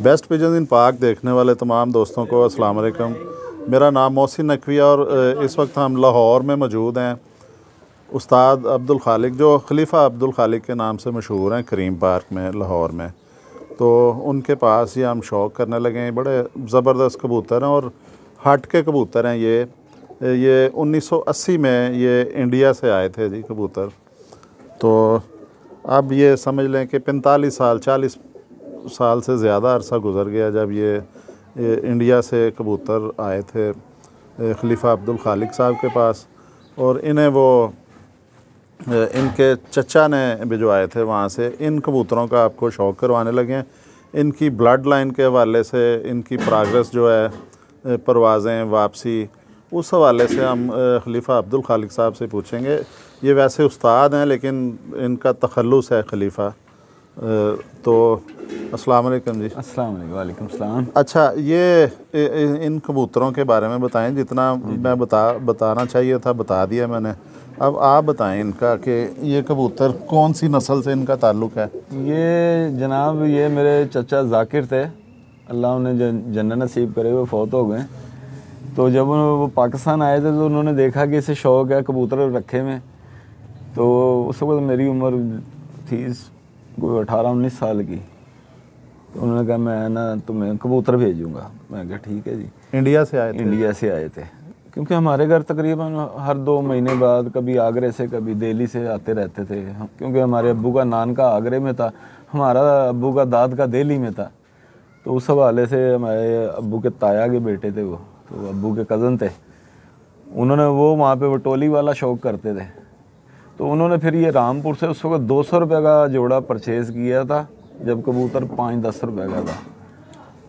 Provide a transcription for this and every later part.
Best pigeon इन पाक देखने वाले तमाम दोस्तों को अस्सलाम वालेकुम। मेरा नाम मोहसिन नकवी और इस वक्त हम लाहौर में मौजूद हैं। उस्ताद अब्दुल खालिक जो खलीफा अब्दुल खालिक के नाम से मशहूर हैं करीम पार्क में लाहौर में, तो उनके पास ये हम शौक़ करने लगे हैं। बड़े ज़बरदस्त कबूतर हैं और हट के कबूतर हैं। ये 1980 में ये इंडिया से आए थे जी कबूतर। तो अब ये समझ लें कि 45 साल 40 साल से ज़्यादा अरसा गुज़र गया जब ये इंडिया से कबूतर आए थे खलीफा अब्दुल खालिक साहब के पास। और इन्हें वो इनके चचा ने भिजवाए थे वहाँ से। इन कबूतरों का आपको शौक़ करवाने लगे हैं। इनकी ब्लड लाइन के हवाले से इनकी प्रोग्रेस जो है, परवाज़ें, वापसी, उस हवाले से हम खलीफा अब्दुल खालिक साहब से पूछेंगे। ये वैसे उस्ताद हैं लेकिन इनका तखल्लुस है खलीफा। तो अस्सलाम वालेकुम जी। अस्सलाम वालेकुम सलाम। अच्छा, ये इन कबूतरों के बारे में बताएं। जितना मैं बताना चाहिए था बता दिया मैंने। अब आप बताएं इनका कि ये कबूतर कौन सी नस्ल से इनका ताल्लुक़ है। ये जनाब ये मेरे चचा जाकिर थे, अल्लाह उन्हें जन्नत नसीब करे, वो फौत हो गए। तो जब वो पाकिस्तान आए थे तो उन्होंने देखा कि इसे शौक़ है कबूतर रखे में। तो उस वक्त मेरी उम्र थी कोई 18-19 साल की। तो उन्होंने कहा मैं ना तुम्हें कबूतर भेजूँगा। मैं कहा ठीक है जी। इंडिया से आए थे? इंडिया से आए थे, क्योंकि हमारे घर तकरीबन हर 2 महीने बाद कभी आगरे से कभी दिल्ली से आते रहते थे। क्योंकि हमारे अब्बू का नान का आगरे में था, हमारा अब्बू का दाद का दिल्ली में था। तो उस हवाले से हमारे अब्बू के ताया के बेटे थे वो, तो अब्बू के कज़न थे। उन्होंने वो वहाँ पे वो टोली वाला शौक़ करते थे। तो उन्होंने फिर ये रामपुर से उस वक्त 200 रुपये का जोड़ा परचेज़ किया था, जब कबूतर 5-10 रुपये का था।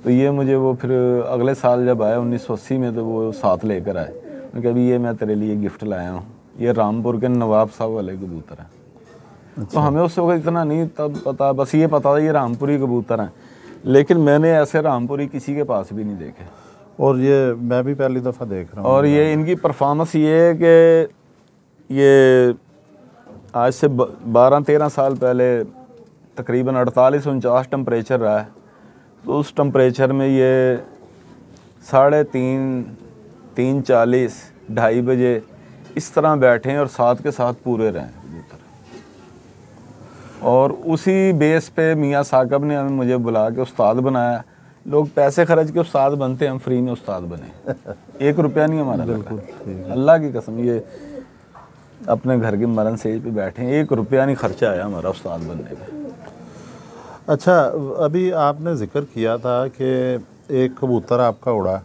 तो ये मुझे वो फिर अगले साल जब आया 1980 में, तो वो साथ लेकर आए। मैं कहा अभी ये मैं तेरे लिए गिफ्ट लाया हूँ। ये रामपुर के नवाब साहब वाले कबूतर हैं। अच्छा। तो हमें उस वक्त इतना नहीं तब पता, बस ये पता था ये रामपुरी कबूतर हैं। लेकिन मैंने ऐसे रामपुरी किसी के पास भी नहीं देखे। और ये मैं भी पहली दफ़ा देख रहा हूँ। और ये इनकी परफॉर्मेंस ये है कि ये आज से 12-13 साल पहले तकरीबन 48-49 टेम्परेचर रहा है। तो उस टेम्परेचर में ये 3:30, 3:40, 2:30 बजे इस तरह बैठें और साथ के साथ पूरे रहें कबूतर। और उसी बेस पे मियाँ साकब ने हमें मुझे बुला के उस्ताद बनाया। लोग पैसे खर्च के उस्ताद बनते, हम फ्री में उस्ताद बने। 1 रुपया नहीं हमारा लगा, अल्लाह की कसम। ये अपने घर के मरण सेज पे बैठे हैं, 1 रुपया नहीं खर्चा आया हमारा उस्ताद बनने में। अच्छा, अभी आपने जिक्र किया था कि एक कबूतर आपका उड़ा।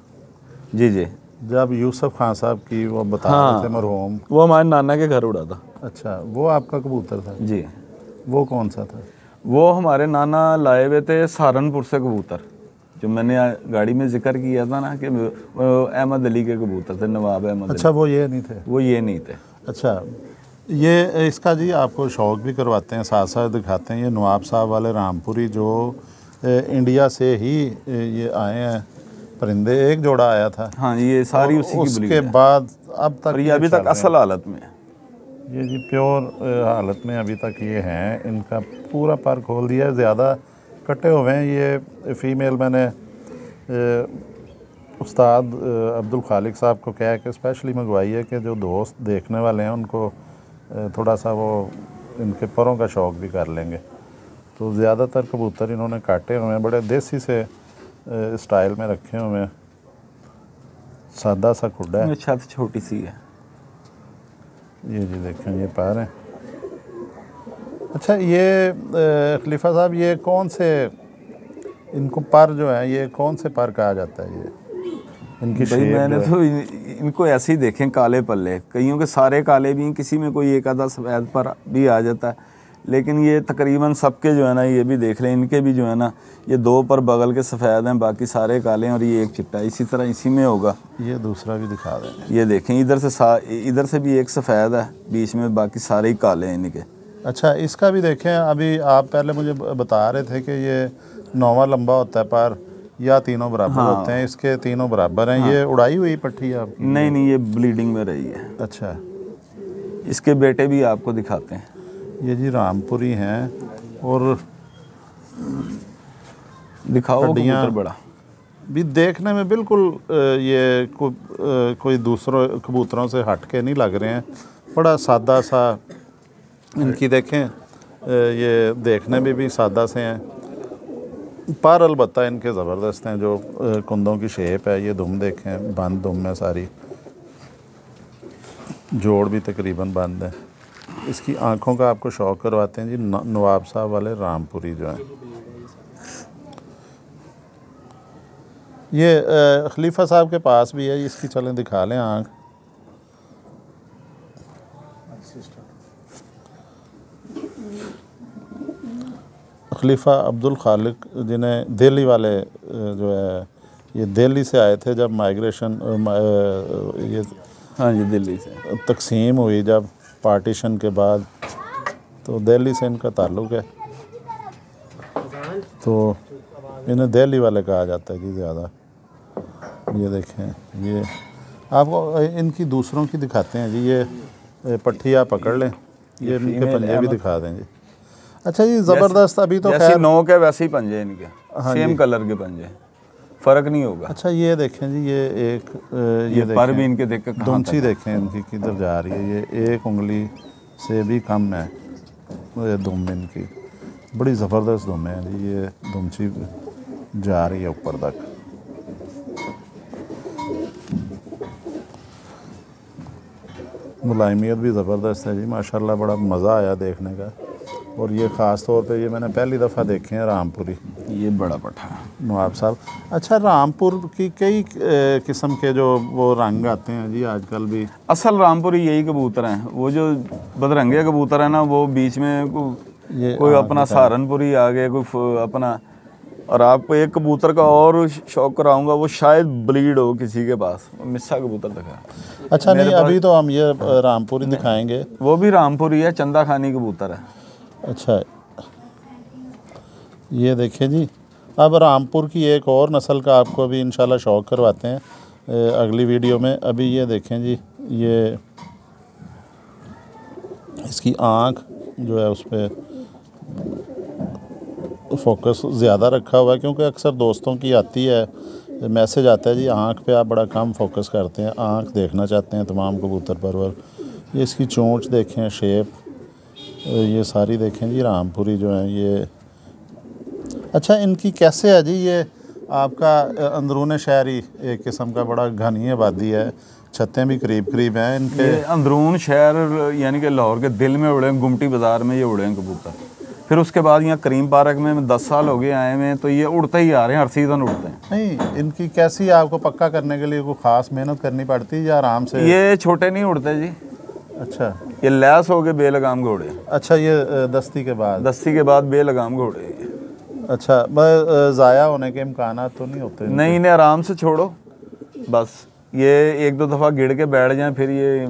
जी जी। जब यूसुफ खान साहब की वो बता रहे थे मरहूम, वो हमारे नाना के घर उड़ा था। अच्छा, वो आपका कबूतर था जी? वो कौन सा था? वो हमारे नाना लाए हुए थे सहारनपुर से कबूतर, जो मैंने गाड़ी में जिक्र किया था ना कि अहमद अली के कबूतर थे, नवाब अहमद। अच्छा, वो ये नहीं थे? वो ये नहीं थे। अच्छा, ये इसका जी आपको शौक़ भी करवाते हैं, साथ साथ दिखाते हैं। ये नवाब साहब वाले रामपुरी जो इंडिया से ही ये आए हैं परिंदे, एक जोड़ा आया था। हाँ, ये सारी उसी की उसके बाद अब तक ये अभी तक असल हालत में है। ये जी प्योर हालत में अभी तक ये हैं। इनका पूरा पर खोल दिया है, ज़्यादा कटे हुए हैं। ये फ़ीमेल मैंने उस्ताद अब्दुल खालिक साहब को कह के स्पेशली मंगवाई है कि जो दोस्त देखने वाले हैं उनको थोड़ा सा वो इनके परों का शौक़ भी कर लेंगे। तो ज़्यादातर कबूतर इन्होंने काटे हुए हैं, बड़े देसी से स्टाइल में रखे हुए हैं। सादा सा खुड्डा है, छत छोटी सी है। ये जी देखें, ये पैर हैं। अच्छा, ये खलीफा साहब ये कौन से इनको पर जो है, ये कौन से पर कहा जाता है? ये इनकी भाई मैंने तो इनको ऐसे ही देखे काले पल्ले, कईयों के सारे काले भी हैं, किसी में कोई एक आधा सफ़ेद पर भी आ जाता है। लेकिन ये तकरीबन सबके जो है ना, ये भी देख लें, इनके भी जो है ना, ये 2 पर बगल के सफ़ेद हैं, बाकी सारे काले हैं और ये एक चिट्टा। इसी तरह इसी में होगा। ये दूसरा भी दिखा दें। ये देखें, इधर से भी एक सफ़ेद है बीच में, बाकी सारे ही काले हैं इनके। अच्छा, इसका भी देखें। अभी आप पहले मुझे बता रहे थे कि ये 9वां लंबा होता है पर, या तीनों बराबर होते हैं? इसके तीनों बराबर हैं। ये उड़ाई हुई पट्टी है आपकी? नहीं, ये ब्लीडिंग में रही है। अच्छा, इसके बेटे भी आपको दिखाते हैं। ये जी रामपुरी हैं। और दिखाओ वो हड्डियाँ कबूतर बड़ा। भी देखने में बिल्कुल ये कोई दूसरों कबूतरों से हट के नहीं लग रहे हैं, बड़ा सादा सा इनकी देखें, ये देखने में भी सादा से हैं, पर अलबत्ता इनके ज़बरदस्त हैं। जो कुंदों की शेप है, ये दुम देखें, बंद दुम है सारी, जोड़ भी तकरीबन बंद है। इसकी आँखों का आपको शौक करवाते हैं जी, नवाब साहब वाले रामपुरी जो हैं। ये खलीफा साहब के पास भी है, इसकी चलें दिखा लें आँख। खलीफा अब्दुल खालिक, जिन्हें दिल्ली वाले जो है, ये दिल्ली से आए थे जब माइग्रेशन ये हाँ जी, दिल्ली से तकसीम हुई जब पार्टीशन के बाद, तो दिल्ली से इनका ताल्लुक़ है, तो इन्हें दिल्ली वाले कहा जाता है जी ज़्यादा। ये देखें, ये आपको इनकी दूसरों की दिखाते हैं जी, ये पट्टी आप पकड़ लें, ये इनके पंजे भी दिखा दें जी। अच्छा जी, ज़बरदस्त। अभी तो जैसे खैर नोक है वैसे ही पंजे इनके, हाँ सेम कलर के पंजे, फ़र्क नहीं होगा। अच्छा ये देखें जी, ये एक ये पर भी इनके देख के दुमची देखें इनकी किधर जा रही है, ये एक उंगली से भी कम है ये दुम इनकी, बड़ी ज़बरदस्त दुम है जी। ये दुमची जा रही है ऊपर तक। मुलायमियत भी ज़बरदस्त है जी माशाल्लाह, बड़ा मज़ा आया देखने का। और ये ख़ास तौर पे ये मैंने पहली दफ़ा देखे हैं रामपुरी, ये बड़ा पठा नवाब साहब। अच्छा, रामपुर की कई किस्म के जो वो रंग आते हैं जी आजकल भी। असल रामपुरी यही कबूतर हैं, वो जो बदरंगे कबूतर है ना, वो बीच में कोई अपना सहारनपुरी आ गया, कोई अपना। और आपको एक कबूतर का और शौक कराऊंगा, वो शायद ब्लीड हो किसी के पास, मिस्सा कबूतर दिखा। अच्छा नहीं, अभी तो हम ये रामपुरी दिखाएंगे, वो भी रामपुरी है, चंदा खानी कबूतर है। अच्छा ये देखिए जी, अब रामपुर की एक और नस्ल का आपको अभी इंशाल्लाह शौक करवाते हैं अगली वीडियो में। अभी ये देखें जी, ये इसकी आँख जो है उस पर फोकस ज़्यादा रखा हुआ है, क्योंकि अक्सर दोस्तों की आती है मैसेज आता है जी आँख पे आप बड़ा कम फोकस करते हैं, आँख देखना चाहते हैं तमाम कबूतर परवर। ये इसकी चोंच देखें, शेप, ये सारी देखें जी रामपुरी जो है ये। अच्छा, इनकी कैसे है जी, ये आपका अंदरून शहरी एक किस्म का बड़ा घनी आबादी है, छतें भी करीब करीब हैं इनके। ये अंदरून शहर यानी कि लाहौर के दिल में उड़े, गुमटी बाज़ार में ये उड़े हैं कबूतर। फिर उसके बाद यहाँ करीम पार्क में 10 साल हो गए आए हुए हैं, तो ये उड़ते ही आ रहे हैं, हर सीज़न उड़ते हैं। नहीं, इनकी कैसी आपको पक्का करने के लिए कोई ख़ास मेहनत करनी पड़ती है या आराम से? ये छोटे नहीं उड़ते जी। अच्छा, ये लैस हो गए बेलगाम घोड़े। अच्छा, ये दस्ती के बाद? दस्ती के बाद बेलगाम घोड़े हैं। अच्छा, ज़ाया होने के इम्कान तो नहीं होते? नहीं, इन्हें आराम से छोड़ो बस, ये एक दो दफ़ा गिर के बैठ जाएं, फिर ये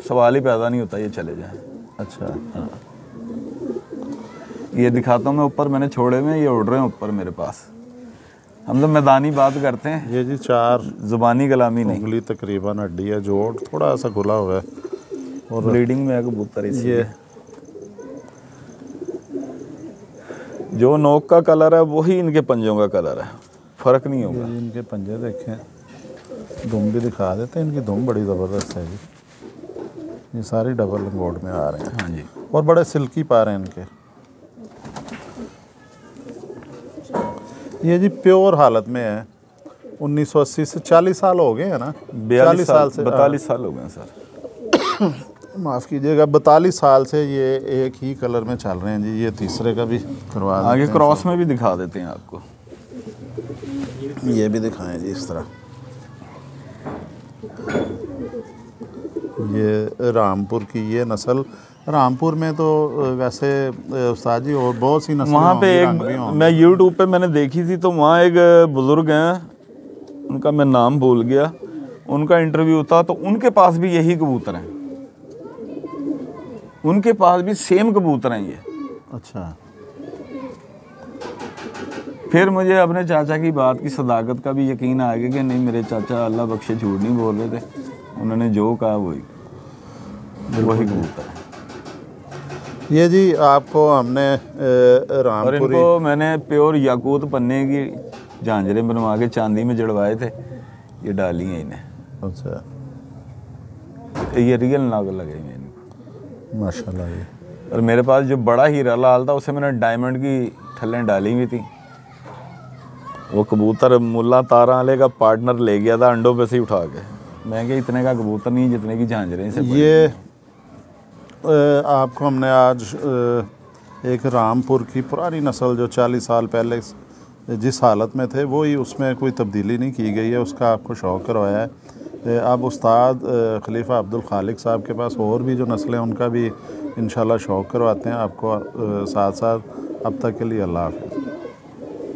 सवाल ही पैदा नहीं होता ये चले जाएं। अच्छा हाँ, ये दिखाता हूँ मैं, ऊपर मैंने छोड़े हुए, ये उड़ रहे हैं ऊपर मेरे पास। हम तो मैदानी बात करते हैं, ये जी 4 ज़ुबानी कलामी नहीं। उंगली तकरीबन हड्डी है, जोड़ थोड़ा सा खुला हुआ है और ब्रीडिंग में है कबूतर। ये जो नोक का कलर है वही इनके पंजों का कलर है, फ़र्क नहीं होगा। ये इनके पंजे देखें, दुम भी दिखा देते हैं, इनकी दुम बड़ी ज़बरदस्त है जी। ये सारी डबल लंगोट में आ रहे हैं। हाँ जी, और बड़े सिल्की पार हैं इनके। ये जी प्योर हालत में है, 1980 से 40 साल हो गए हैं ना? 42 साल से 42 साल हो गए हैं सर। माफ़ कीजिएगा, 42 साल से ये एक ही कलर में चल रहे हैं जी। ये तीसरे का भी करवा देते आगे हैं। क्रॉस में भी दिखा देते हैं आपको, ये भी दिखाएं जी इस तरह। ये रामपुर की ये नस्ल, रामपुर में तो वैसे उस्ताद जी और बहुत सी नस्लें वहाँ पे होंगी, रंग भी एक होंगे। मैं यूट्यूब पे मैंने देखी थी, तो वहाँ एक बुज़ुर्ग हैं, उनका मैं नाम भूल गया, उनका इंटरव्यू था, तो उनके पास भी यही कबूतर हैं, उनके पास भी सेम कबूतर हैं ये। अच्छा, फिर मुझे अपने चाचा की बात की सदाकत का भी यकीन आ गया कि नहीं, मेरे चाचा अल्लाह बख्शे झूठ नहीं बोल रहे थे, उन्होंने जो कहा वही कबूतर है। ये जी आपको हमने और रामपुरी इनको मैंने प्योर याकूत पन्ने की झांझरें बनवा के चांदी में जड़वाए थे, ये डाली हैं इन्हें। अच्छा ये रियल नाग लगे हैं इनको माशाल्लाह। ये और मेरे पास जो बड़ा हीरा लाल था उसे मैंने डायमंड की ठल्लें डाली हुई थी। वो कबूतर मुल्ला तारा वाले का पार्टनर ले गया था अंडों पे से उठा के। मैं क्या इतने का कबूतर नहीं जितने की झांझरें से बड़ी। ये आपको हमने आज एक रामपुर की पुरानी नस्ल जो 40 साल पहले जिस हालत में थे वही, उसमें कोई तब्दीली नहीं की गई है, उसका आपको शौक़ करवाया है। अब उस्ताद खलीफा अब्दुल खालिक साहब के पास और भी जो नस्लें उनका भी इंशाल्लाह शौक़ करवाते हैं आपको साथ साथ। अब तक के लिए अल्लाह हाफ़िज़।